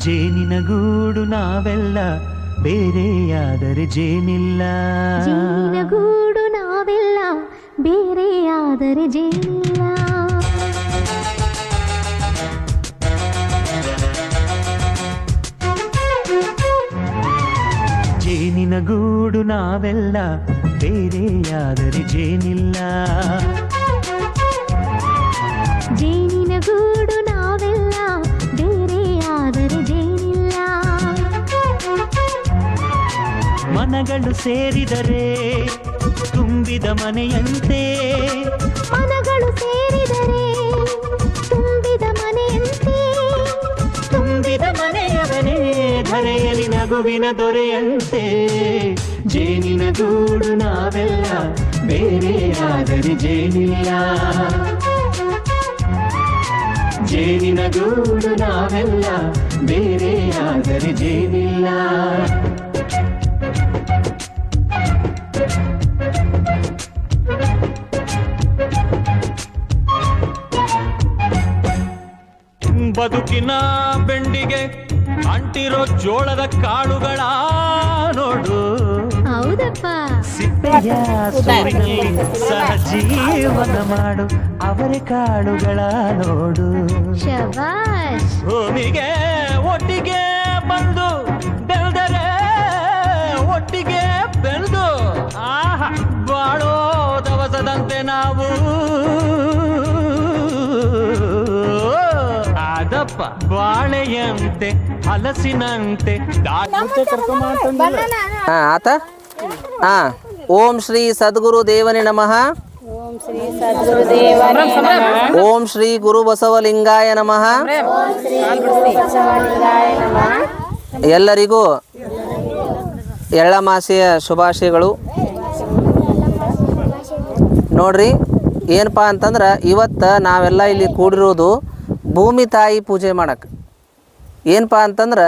ಜೇನಿನ ಗೂಡು ನಾವೆಲ್ಲ ಬೇರೆಯಾದರೆ ಜೇನಿಲ್ಲ. ಜೇನಿನ ಗೂಡು ನಾವೆಲ್ಲ ಬೇರೆಯಾದರೆ ಜೇನಿಲ್ಲ. ಜೇನಿನ ಗೂಡು ನಾವೆಲ್ಲ ಬೇರೆಯಾದರೆ ಜೇನಿಲ್ಲ. ಜೇನಿನ ಗೂಡು ನಾವೆಲ್ಲ ಬೇರೆಯಾದರೆ ಜೇನಿಲ್ಲ. ಮನಗಳು ಸೇರಿದರೆ ತುಂಬಿದ ಮನೆಯಂತೆ. ಮನಗಳು ಸೇರಿದರೆ ತುಂಬಿದ ಮನೆಯಂತೆ. ತುಂಬಿದ ಮನೆಯವನೇ ಧರೆಯಲ್ಲಿ ನಗುವಿನ ದೊರೆಯಂತೆ. ಜೇನಿನ ಗೂಡು ನಾವೆಲ್ಲ ಬೇರೆಯಾದರೆ ಜೇನಿಲ್ಲ. ಜೇನಿನ ಗೂಡು ನಾವೆಲ್ಲ ಬೇರೆಯಾದರೆ ಜೇನಿಲ್ಲ. ಬದುಕಿನ ಬೆಂಡಿಗೆ ಅಂಟಿರೋ ಜೋಳದ ಕಾಳುಗಳ ನೋಡು. ಹೌದಪ್ಪ. ಸಿಪ್ಪೆಯ ಸೂರಿನಲ್ಲಿ ಸಹಜೀವನ ಮಾಡು ಅವರೆ ಕಾಳುಗಳ ನೋಡು. ಶಬಾಷ್. ಭೂಮಿಗೆ ಒಟ್ಟಿಗೆ ಬಂದು ಬೆಳೆದರೆ ಒಟ್ಟಿಗೆ ಬೆಳೆದು ಆಹಾ ಬಾಳೋ ದವಸದಂತೆ ನಾವು. ಅದಪ್ಪ ಬಾಳೆಯಂತೆ ಹಲಸಿನಂತೆ ಆತ. ಓಂ ಶ್ರೀ ಸದ್ಗುರು ದೇವನೇ ನಮಃ. ಓಂ ಶ್ರೀ ಗುರು ಬಸವಲಿಂಗಾಯ ನಮಃ. ಎಲ್ಲರಿಗೂ ಎಳ್ಳಮಾಸೆಯ ಶುಭಾಶಯಗಳು. ನೋಡ್ರಿ ಏನಪ್ಪ ಅಂತಂದ್ರೆ ಇವತ್ತು ನಾವೆಲ್ಲ ಇಲ್ಲಿ ಕೂಡಿರೋದು ಭೂಮಿ ತಾಯಿ ಪೂಜೆ ಮಾಡಕ್ಕೆ. ಏನಪ್ಪ ಅಂತಂದ್ರೆ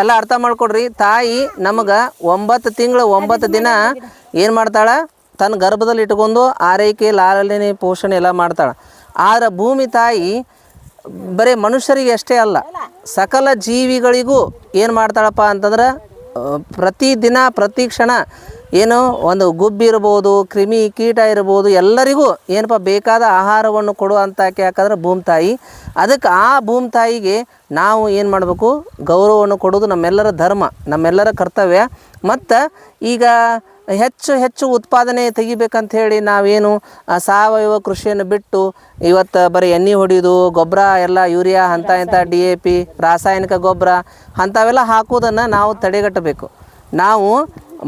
ಎಲ್ಲ ಅರ್ಥ ಮಾಡ್ಕೊಡ್ರಿ. ತಾಯಿ ನಮಗೆ 9 ತಿಂಗಳು 9 ದಿನ ಏನು ಮಾಡ್ತಾಳೆ, ತನ್ನ ಗರ್ಭದಲ್ಲಿ ಇಟ್ಕೊಂಡು ಆರೈಕೆ ಲಾಲನೆ ಪೋಷಣೆ ಎಲ್ಲ ಮಾಡ್ತಾಳೆ. ಆದರೆ ಭೂಮಿ ತಾಯಿ ಬರೀ ಮನುಷ್ಯರಿಗೆ ಅಷ್ಟೇ ಅಲ್ಲ, ಸಕಲ ಜೀವಿಗಳಿಗೂ ಏನು ಮಾಡ್ತಾಳಪ್ಪ ಅಂತಂದ್ರೆ ಪ್ರತಿದಿನ ಪ್ರತಿ ಕ್ಷಣ ಏನು ಒಂದು ಗುಬ್ಬಿ ಇರ್ಬೋದು, ಕ್ರಿಮಿ ಕೀಟ ಇರ್ಬೋದು, ಎಲ್ಲರಿಗೂ ಏನಪ್ಪ ಬೇಕಾದ ಆಹಾರವನ್ನು ಕೊಡುವಂತಾಕೆ ಯಾಕಂದ್ರೆ ಭೂಮಿ ತಾಯಿ. ಅದಕ್ಕೆ ಆ ಭೂಮಿ ತಾಯಿಗೆ ನಾವು ಏನು ಮಾಡಬೇಕು, ಗೌರವವನ್ನು ಕೊಡೋದು ನಮ್ಮೆಲ್ಲರ ಧರ್ಮ, ನಮ್ಮೆಲ್ಲರ ಕರ್ತವ್ಯ. ಮತ್ತು ಈಗ ಹೆಚ್ಚು ಹೆಚ್ಚು ಉತ್ಪಾದನೆ ತೆಗಿಬೇಕಂತ ಹೇಳಿ ನಾವೇನು ಸಾವಯವ ಕೃಷಿಯನ್ನು ಬಿಟ್ಟು ಇವತ್ತು ಬರೀ ಎಣ್ಣೆ ಹೊಡಿಯೋದು, ಗೊಬ್ಬರ ಎಲ್ಲ ಯೂರಿಯಾ ಅಂಥ ಇಂಥ DAP ರಾಸಾಯನಿಕ ಗೊಬ್ಬರ ಅಂಥವೆಲ್ಲ ಹಾಕೋದನ್ನು ನಾವು ತಡೆಗಟ್ಟಬೇಕು. ನಾವು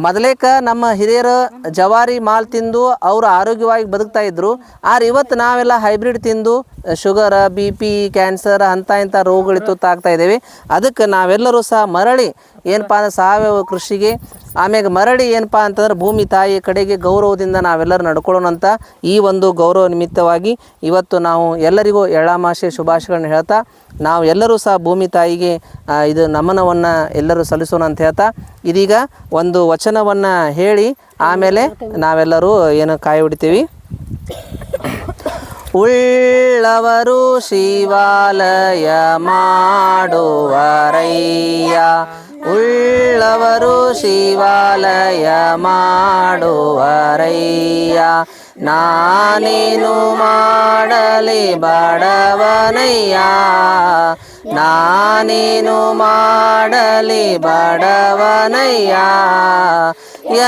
ಮೊದಲೇಕ ನಮ್ಮ ಹಿರಿಯರು ಜವಾರಿ ಮಾಲ್ ತಿಂದು ಅವರು ಆರೋಗ್ಯವಾಗಿ ಬದುಕ್ತಾ ಇದ್ದರು. ಆದ್ರೆ ಇವತ್ತು ನಾವೆಲ್ಲ ಹೈಬ್ರಿಡ್ ತಿಂದು ಶುಗರ, BP, ಕ್ಯಾನ್ಸರ್ ಅಂಥ ಇಂಥ ರೋಗಗಳು ತುತ್ತಾಗ್ತಾ ಇದ್ದೇವೆ. ಅದಕ್ಕೆ ನಾವೆಲ್ಲರೂ ಸಹ ಮರಳಿ ಏನಪ್ಪ ಅಂದ್ರೆ ಸಾವಯವ ಕೃಷಿಗೆ, ಆಮ್ಯಾಗ ಮರಳಿ ಏನಪ್ಪ ಅಂತಂದ್ರೆ ಭೂಮಿ ತಾಯಿಯ ಕಡೆಗೆ ಗೌರವದಿಂದ ನಾವೆಲ್ಲರೂ ನಡ್ಕೊಳ್ಳೋಣ ಅಂತ ಈ ಒಂದು ಗೌರವ ನಿಮಿತ್ತವಾಗಿ ಇವತ್ತು ನಾವು ಎಲ್ಲರಿಗೂ ಎಳ್ಳಮಾಸೆ ಶುಭಾಶಯಗಳನ್ನ ಹೇಳ್ತಾ ನಾವು ಎಲ್ಲರೂ ಸಹ ಭೂಮಿ ತಾಯಿಗೆ ಇದು ನಮನವನ್ನು ಎಲ್ಲರೂ ಸಲ್ಲಿಸೋಣ ಅಂತ ಹೇಳ್ತಾ ಇದೀಗ ಒಂದು ವಚನವನ್ನು ಹೇಳಿ ಆಮೇಲೆ ನಾವೆಲ್ಲರೂ ಏನು ಕಾಯಿ ಹೊಡಿತೀವಿ. ಉಳ್ಳವರು ಶಿವಾಲಯ ಮಾಡುವರಯ್ಯ, ಉಳ್ಳವರು ಶಿವಾಲಯ ಮಾಡುವರಯ್ಯ, ನಾನೇನು ಮಾಡಲಿ ಬಡವನಯ್ಯ, ನಾನೇನು ಮಾಡಲಿ ಬಡವನಯ್ಯ,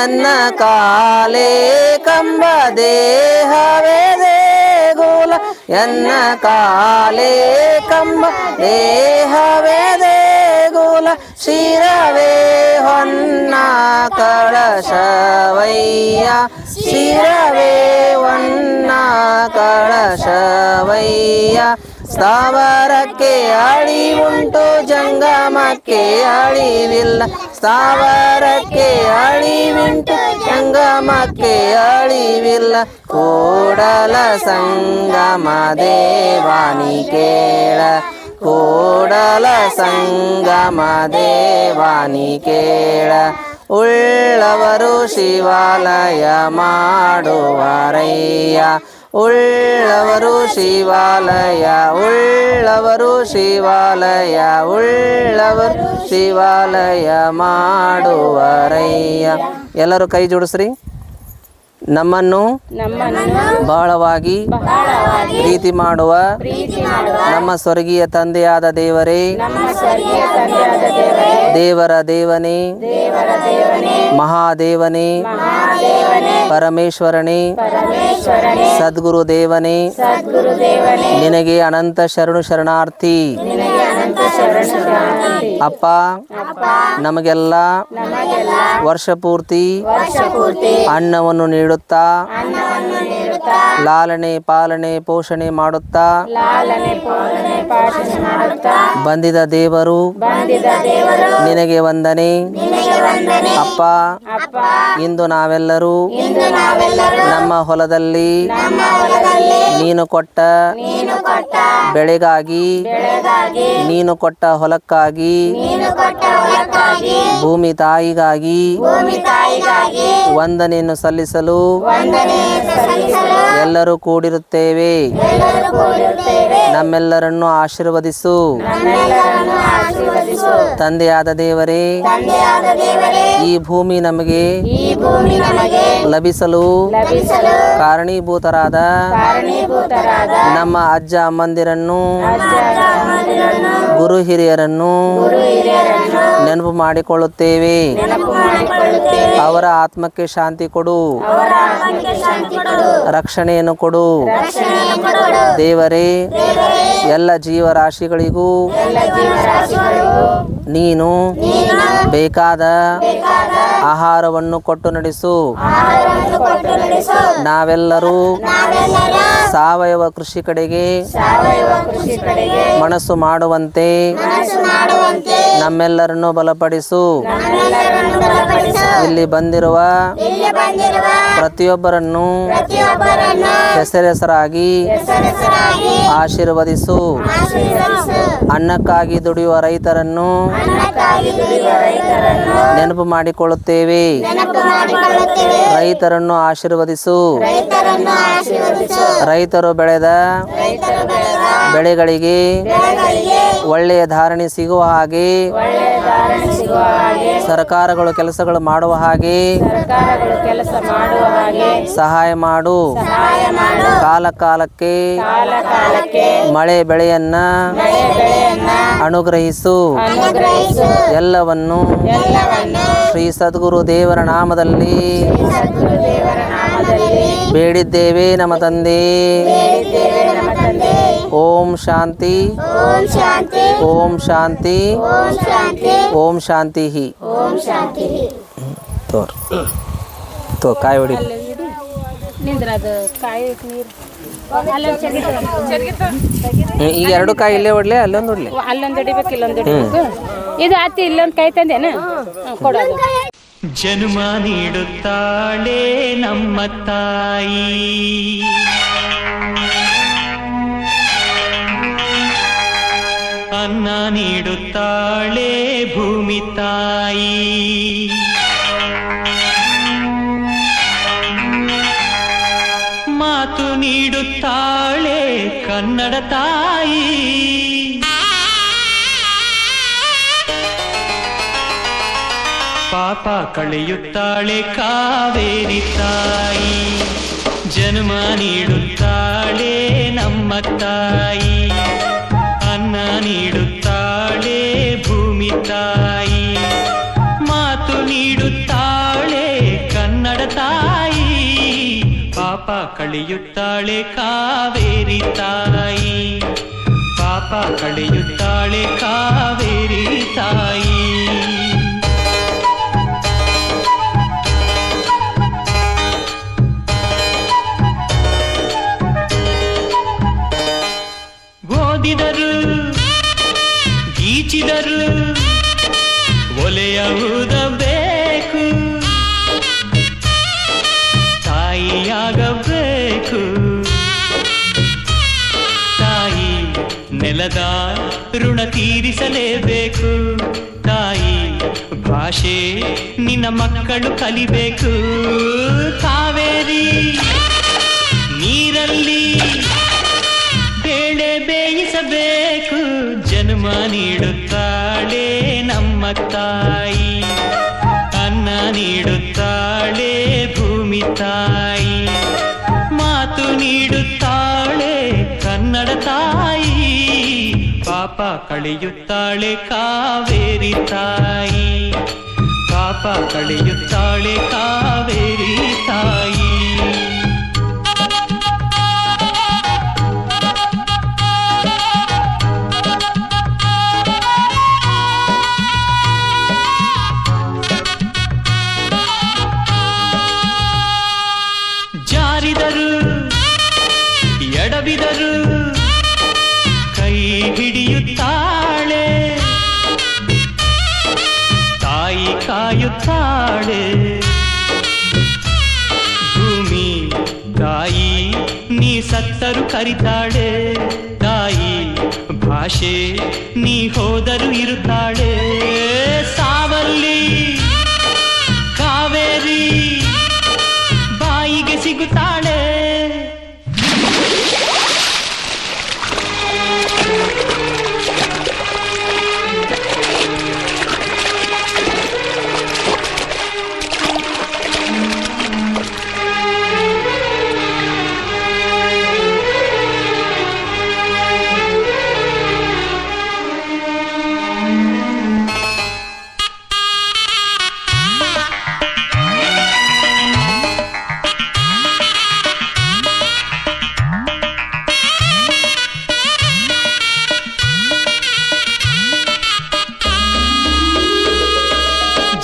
ಎನ್ನ ಕಾಲೇ ಕಂಬ ದೇಹವೇ ದೇಗುಲ, ಎನ್ನ ಕಾಲೇ ಕಂಬ ದೇಹವೇ ದೇಗುಲ, ಶಿರವೇ ಹೊನ್ನ ಕಳಶವಯ್ಯ, ಶಿರವೇ ಹೊನ್ನ ಕಳಶವಯ್ಯ, ಸ್ಥಾವರಕ್ಕೆ ಅಳಿವುಂಟು ಜಂಗಮಕ್ಕೆ ಅಳಿವಿಲ್ಲ, ಸ್ಥಾವರಕ್ಕೆ ಅಳಿವುಂಟು ಜಂಗಮಕ್ಕೆ ಅಳಿವಿಲ್ಲ, ಕೂಡಲ ಸಂಗಮ ದೇವಾನಿ ಕೇಳ, ಕೂಡಲ ಸಂಗಮ ದೇವಾನಿ ಕೇಳ, ಉಳ್ಳವರು ಶಿವಾಲಯ ಮಾಡುವರಯ್ಯ, ಉಳ್ಳವರು ಶಿವಾಲಯ ಉಳ್ಳವರು ಶಿವಾಲಯ ಉಳ್ಳವರು ಶಿವಾಲಯ ಮಾಡುವರಯ್ಯ. ಎಲ್ಲರೂ ಕೈ ಜೋಡಿಸ್ರಿ. ನಮ್ಮನ್ನು ಬಹಳವಾಗಿ ಪ್ರೀತಿ ಮಾಡುವ ನಮ್ಮ ಸ್ವರ್ಗೀಯ ತಂದೆಯಾದ ದೇವರೇ, ದೇವರ ದೇವನೇ, ಮಹಾದೇವನೇ, ಪರಮೇಶ್ವರನೇ, ಸದ್ಗುರು ದೇವನೇ, ನಿನಗೆ ಅನಂತ ಶರಣು ಶರಣಾರ್ಥಿ. ಅಪ್ಪ, ನಮಗೆಲ್ಲ ವರ್ಷ ಪೂರ್ತಿ ಅನ್ನವನ್ನು ನೀಡುತ್ತಾ ಲಾಲನೆ ಪಾಲನೆ ಪೋಷಣೆ ಮಾಡುತ್ತಾ ಬಂದಿದ ದೇವರು ನಿನಗೆ ವಂದನೆ. ಅಪ್ಪ, ಇಂದು ನಾವೆಲ್ಲರೂ ನಮ್ಮ ಹೊಲದಲ್ಲಿ ನೀನು ಕೊಟ್ಟ ಬೆಳೆಗಾಗಿ, ನೀನು ಕೊಟ್ಟ ಹೊಲಕ್ಕಾಗಿ, ಭೂಮಿ ತಾಯಿಗಾಗಿ ವಂದನೆಯನ್ನು ಸಲ್ಲಿಸಲು ಎಲ್ಲರೂ ಕೂಡಿರುತ್ತೇವೆ. ನಮ್ಮೆಲ್ಲರನ್ನು ಆಶೀರ್ವದಿಸು. ತಂದೆಯಾದ ದೇವರೇ, ಈ ಭೂಮಿ ನಮಗೆ ಲಭಿಸಲು ಕಾರಣೀಭೂತರಾದ ನಮ್ಮ ಅಜ್ಜ ಅಮ್ಮಂದಿರನ್ನು, ಗುರು ಹಿರಿಯರನ್ನು ನೆನಪು ಮಾಡಿಕೊಳ್ಳುತ್ತೇವೆ. ಅವರ ಆತ್ಮಕ್ಕೆ ಶಾಂತಿ ಕೊಡು, ರಕ್ಷಣೆಯನ್ನು ಕೊಡು. ದೇವರೇ, ಎಲ್ಲ ಜೀವರಾಶಿಗಳಿಗೂ ನೀನು ಬೇಕಾದ ಆಹಾರವನ್ನು ಕೊಟ್ಟು ನಡೆಸು. ನಾವೆಲ್ಲರೂ ಸಾವಯವ ಕೃಷಿ ಕಡೆಗೆ ಮನಸ್ಸು ಮಾಡುವಂತೆ ನಮ್ಮೆಲ್ಲರನ್ನು ಬಲಪಡಿಸು. ಇಲ್ಲಿ ಬಂದಿರುವ ಪ್ರತಿಯೊಬ್ಬರನ್ನು ಹೆಸರೆಸರಾಗಿ ಆಶೀರ್ವದಿಸು. ಅನ್ನಕ್ಕಾಗಿ ದುಡಿಯುವ ರೈತರನ್ನು ನೆನಪು ಮಾಡಿಕೊಳ್ಳುತ್ತೇವೆ. ರೈತರನ್ನು ಆಶೀರ್ವದಿಸು. ರೈತರು ಬೆಳೆದ ಬೆಳೆಗಳಿಗೆ ಒಳ್ಳೆಯ ಧಾರಣೆ ಸಿಗುವ ಹಾಗೆ, ಸರ್ಕಾರಗಳು ಕೆಲಸಗಳು ಮಾಡುವ ಹಾಗೆ ಸಹಾಯ ಮಾಡು. ಕಾಲ ಕಾಲಕ್ಕೆ ಮಳೆ ಬೆಳೆಯನ್ನ ಅನುಗ್ರಹಿಸು. ಎಲ್ಲವನ್ನು ಶ್ರೀ ಸದ್ಗುರು ದೇವರ ನಾಮದಲ್ಲಿ ಬೇಡಿದ್ದೇವೆ ನಮ್ಮ ತಂದೆ. ಓಂ ಶಾಂತಿ, ಓಂ ಶಾಂತಿ, ಓಂ ಶಾಂತಿ. ತೋ ಕಾಯಿ ಹೊಡಿ. ಈಗ ಎರಡು ಕಾಯಿ ಇಲ್ಲೇ ಹೊಡ್ಲೆ, ಅಲ್ಲೊಂದು ಹೊಡ್ಲೆ. ಅಲ್ಲೊಂದು ಹೊಡಿಬೇಕು, ಇಲ್ಲೊಂದು ಹೊಡಿಬೇಕು. ಇದು ಆತಿ, ಇಲ್ಲೊಂದು ಕಾಯಿ ತಂದೇನ ಕೊಡೋದು. ಜನ್ಮ ನೀಡುತ್ತಾಳೆ ನಮ್ಮ ತಾಯಿ, ಅನ್ನ ನೀಡುತ್ತಾಳೆ ಭೂಮಿ ತಾಯಿ. ಮಾತು ನೀಡುತ್ತಾಳೆ ಕನ್ನಡ ತಾಯಿ. ಪಾಪ ಕಳೆಯುತ್ತಾಳೆ ಕಾವೇರಿ ತಾಯಿ. ಜನ್ಮ ನೀಡುತ್ತಾಳೆ ನಮ್ಮ ತಾಯಿ, ಅನ್ನ ನೀಡುತ್ತಾಳೆ ಭೂಮಿ ತಾಯಿ. ಮಾತು ನೀಡುತ್ತಾಳೆ ಕನ್ನಡ ತಾಯಿ. ಪಾಪ ಕಳೆಯುತ್ತಾಳೆ ಕಾವೇರಿ ತಾಯಿ. ಪಾಪ ಕಳೆಯುತ್ತಾಳೆ ಕಾವೇರಿ ತಾಯಿ. ಓದಿದರು ಗೀಚಿದರು ಒಲೆಯ ಊದಬೇಕು, ತಾಯಿಯಾಗಬೇಕು. ತಾಯಿ ನೆಲದ ಋಣ ತೀರಿಸಲೇಬೇಕು. ತಾಯಿ ಭಾಷೆ ನಿನ್ನ ಮಕ್ಕಳು ಕಲಿಬೇಕು. ಕಾವೇರಿ ನೀರ ನೀರಿನಲ್ಲಿ ಬೇಳೆ ಬೇಯಿಸಬೇಕು, ಜನ್ಮ ನೀಡುತ್ತಾಳೆ ನಮ್ಮ ತಾಯಿ, ಅನ್ನ ನೀಡುತ್ತಾಳೆ ಭೂಮಿ ತಾಯಿ, ಮಾತು ನೀಡುತ್ತಾಳೆ ಕನ್ನಡ ತಾಯಿ, ಪಾಪ ಕಳೆಯುತ್ತಾಳೆ ಕಾವೇರಿ ತಾಯಿ, ಪಾಪ ಕಳೆಯುತ್ತಾಳೆ ಕಾವೇರಿ ತಾಯಿ. ಜಾರಿದರು ಎಡವಿದರು ಕೈ ಹಿಡಿಯುತ್ತಾಳೆ, ತಾಯಿ ಕಾಯುತ್ತಾಳೆ, ಭೂಮಿ ತಾಯಿ ನೀ ಸತ್ತರು ಕರಿತಾಳೆ, ತಾಯಿ ಭಾಷೆ ನೀ ಹೋದರು ಇರುತ್ತಾಳೆ, ಸಾವಲ್ಲಿ ಕಾವೇರಿ ಬಾಯಿಗೆ ಸಿಗುತ್ತಾಳೆ.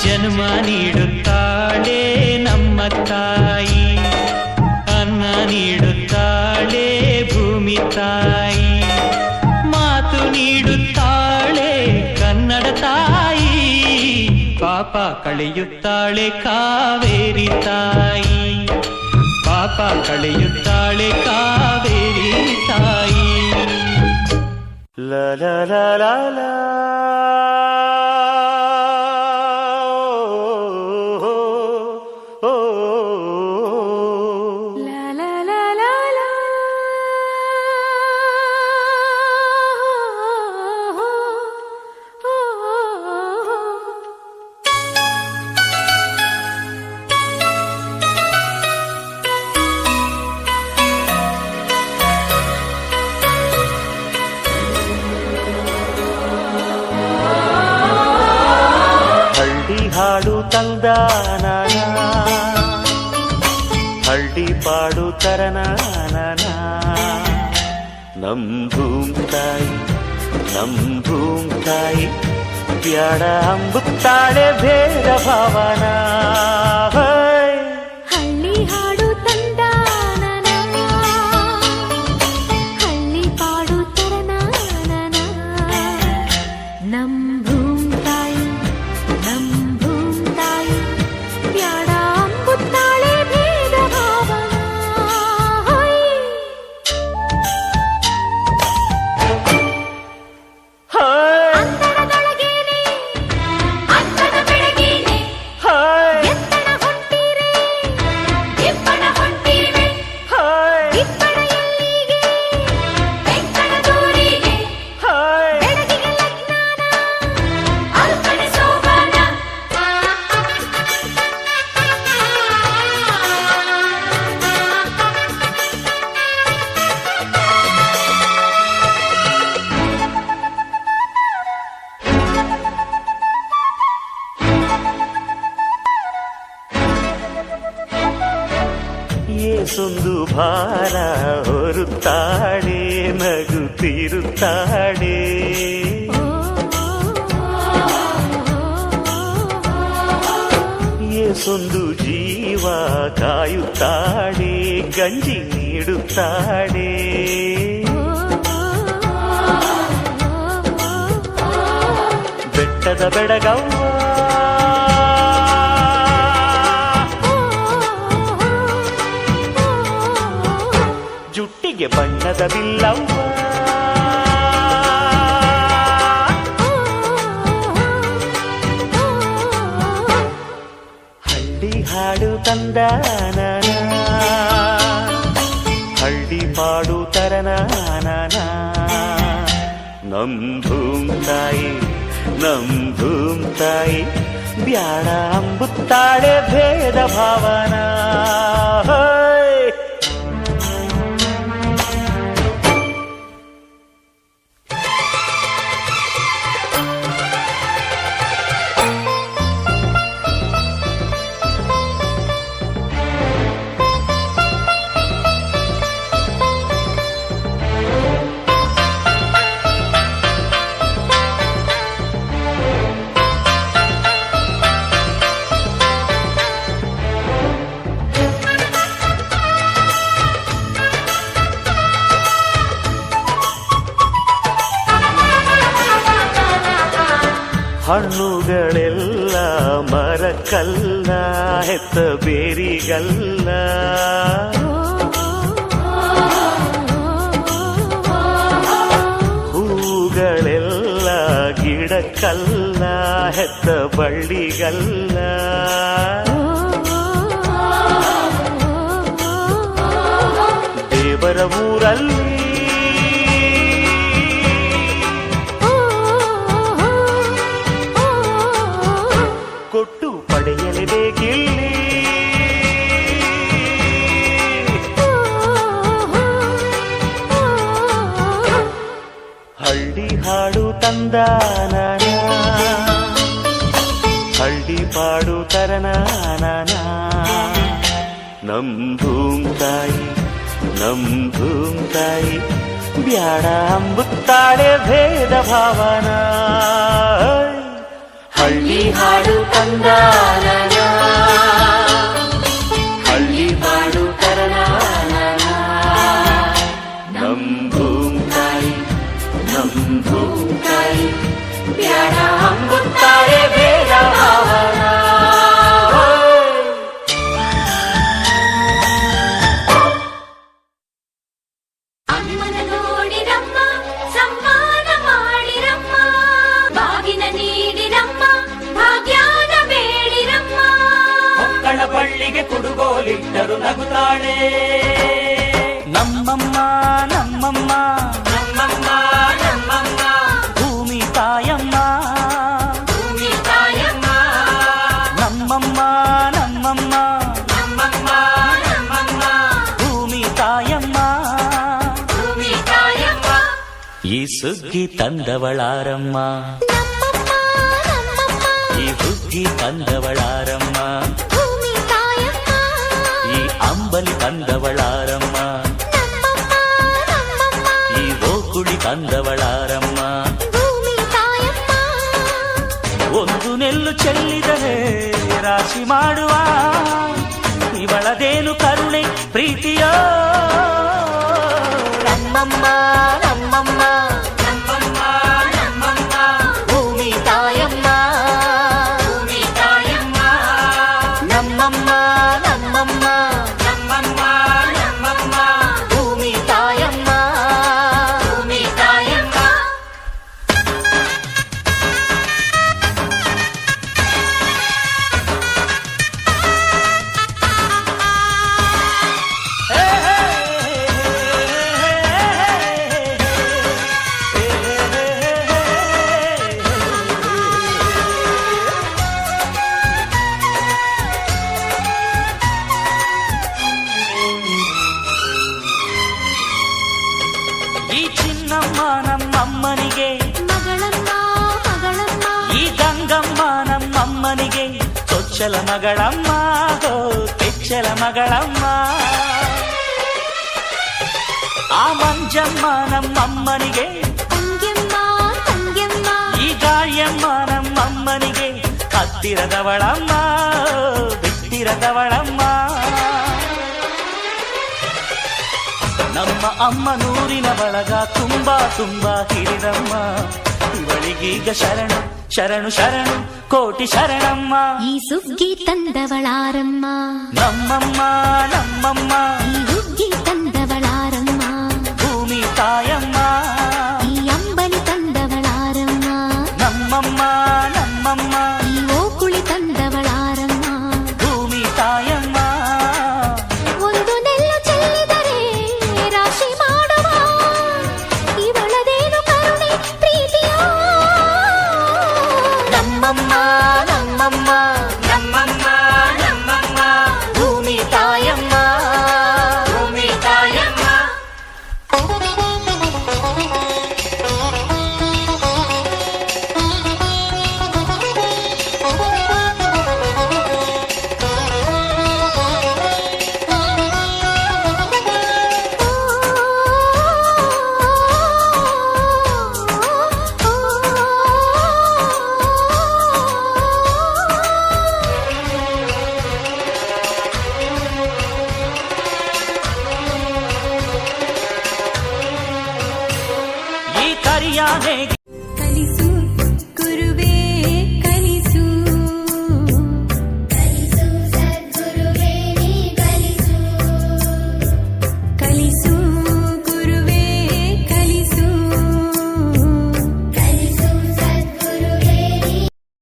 ಜನ್ಮ ನೀಡುತ್ತಾಳೆ ನಮ್ಮ ತಾಯಿ, ಅನ್ನ ನೀಡುತ್ತಾಳೆ ಭೂಮಿ ತಾಯಿ, ಮಾತು ನೀಡುತ್ತಾಳೆ ಕನ್ನಡ ತಾಯಿ, ಪಾಪ ಕಳೆಯುತ್ತಾಳೆ ಕಾವೇರಿ ತಾಯಿ, ಪಾಪ ಕಳೆಯುತ್ತಾಳೆ ಕಾವೇರಿ ತಾಯಿ. ಲ ಲ ಲ ಲ ಲ ಹಾಡು ತಂದಾನ, ಹಳ್ಳಿ ಪಾಡು ತರನಾನ, ನಮ್ ಭೂಮ್ ತಾಯಿ ಬ್ಯಾಡ ಅಂಬುತ್ತಾಳೆ ಭೇದ ಭಾವನ. ಹಳ್ಳಿ ಹಾಡು ತಂದಾನ, ಹಳ್ಳಿ ಪಾಡು ತರನಾನ, ನಮ್ ಭೂಮ್ ತಾಯಿ ಬ್ಯಾಡ ಅಂಬುತ್ತಾಳೆ ಭೇದ ಭಾವನ. ಅಂತರದೊಳಗೇನೆ ಅಂತದ ಬೆಳಗೇನೆ, ಎತ್ತಡ ಹೊಂಟಿರೆ ಇಬ್ಬಣ ಹೊಂಟಿವೆ, ಇಬ್ಬಣ ಎಲ್ಲಿಗೆ ಬೆಂಕಣ ದೂರಿಗೆ, ಬೆಳಗಿಗೆ ಲಗ್ನಾನ ಅಲ್ಪನೆ ಸೋಬಾನ. ಏಸೊಂದು ಭಾರ ಹೊರುತ್ತಾಳೆ, ನಗುತ್ತಿರುತ್ತಾಳೆ, ಏಸೊಂದು ಜೀವ ಕಾಯುತ್ತಾಳೆ, ಗಂಜಿ ನೀಡುತ್ತಾಳೆ, ಬೆಟ್ಟದ ಬೆಡಗವ್ವ ಜುಟ್ಟಿಗೆ ಬಣ್ಣದ ಬಿಲ್ಲವ್ವ, ಹಳ್ಳಿ ಹಾಡು ತಂದಾನ, ಹಳ್ಳಿ ಪಾಡು ತರನಾನ ನಮ್ ಧೂಮ್ ತಾಯಿ ಬ್ಯಾಡ ಅಂಬುತ್ತಾಳೆ ಭೇದ ಭಾವನಾ ಹಣ್ಣುಗಳೆಲ್ಲ ಮರಕ್ಕಲ್ಲ ಹೆತ್ತ ಬೇರಿಗಲ್ಲ ಹೂಗಳೆಲ್ಲ ಗಿಡಕ್ಕಲ್ಲ ಹೆತ್ತ ಬಳ್ಳಿಗಲ್ಲ ದೇವರ ಊರಲ್ಲಿ ಕೊಟ್ಟು ಪಡೆಯಲೇಬೇಕಿಲ್ಲಿ ಹಳ್ಳಿ ಹಾಡು ತಂದಾನ ಹಳ್ಳಿ ಪಾಡು ತರನಾನ ನಮ್ ಧೂಮ್ ತಾಯಿ ಬ್ಯಾಡ ಅಂಬುತ್ತಾಳೆ ಭೇದ ಭಾವನಾ ಹಳ್ಳಿ ಹಾಡು ತಂದಾನ ಹಳ್ಳಿ ಹಾಡು ತರನಾನ ನಮ್ ಧೂಮ್ ತಾಯಿ ಬ್ಯಾಡ ಅಂಬುತ್ತಾಳೆ ಭೇದ ಭಾವನಾ ಅಮ್ಮನ ನೋಡಿರಮ್ಮ ಸಮ್ಮಾನ ಮಾಡಿರಮ್ಮ ಬಾಗಿನ ನೀಡಿರಮ್ಮ ಭಾಗ್ಯಾನ ಬೇಡಿರಮ್ಮ ಮಕ್ಕಳ ಬಳ್ಳಿಗೆ ಕುಡುಗೋಲಿಟ್ಟರು ನಗುತ್ತಾಳೆ ನಮ್ಮಮ್ಮ ಭೂಮಿ ತಾಯಮ್ಮ ನಮ್ಮಮ್ಮ ಭೂಮಿ ತಾಯಮ್ಮ ಈ ಸುಗ್ಗಿ ತಂದವಳಾರಮ್ಮ ಈ ಹುಗ್ಗಿ ತಂದವಳಾರಮ್ಮ ಈ ಅಂಬಲಿ ತಂದವಳಾರಮ್ಮ ಈ ಓಕುಳಿ ತಂದವಳಾರಮ್ಮ ಒಂದು ನೆಲ್ಲು ಚೆಲ್ಲಿದರೆ ರಾಶಿ ಮಾಡುವ ಇವಳದೇನು ಕರುಣೆ ಪ್ರೀತಿಯ ನಮ್ಮಮ್ಮ ಭೂಮಿ ತಾಯಮ್ಮ ನಮ್ಮಮ್ಮ ಭೂಮಿ ತಾಯಮ್ಮ ಈ ಚಿನ್ನಮ್ಮ ನಮ್ಮಮ್ಮನಿಗೆ ಮಗಳಮ್ಮ ಈ ಗಂಗಮ್ಮ ನಮ್ಮಮ್ಮನಿಗೆ ಚೊಚ್ಚಲ ಮಗಳಮ್ಮ ಕೆಚ್ಚಲ ಮಗಳಮ್ಮ ಆ ಮಂಜಮ್ಮ ನಮ್ಮಮ್ಮನಿಗೆ ತಂಗ್ಯಮ್ಮ ಈ ಗಾಳಿಯಮ್ಮ ನಮ್ಮಮ್ಮನಿಗೆ ಹತ್ತಿರದವಳಮ್ಮ ಬಿಟ್ಟಿರದವಳಮ್ಮ ನಮ್ಮ ಅಮ್ಮ ನೂರಿನ ಬಳಗ ತುಂಬಾ ಹಿರಿದಮ್ಮ ಇವಳಿಗೀಗ ಶರಣು ಕೋಟಿ ಶರಣಮ್ಮ ಈ ಸುಗ್ಗಿ ತಂದವಳಾರಮ್ಮ ನಮ್ಮಮ್ಮ ಈ ಹುಗ್ಗಿ ತಂದವಳಾರಮ್ಮ ಭೂಮಿ ತಾಯಮ್ಮ ಈ ಅಂಬಲಿ ತಂದವಳಾರಮ್ಮ ನಮ್ಮಮ್ಮ ಈ ಓಕುಳಿ ತಂದವಳಾರಮ್ಮ ಭೂಮಿ ತಾಯಮ್ಮ ಒಂದು ನೆಲ್ಲು ಚೆಲ್ಲಿದರೆ ರಾಶಿ ಧರಣಿಯ ನೇಗಿ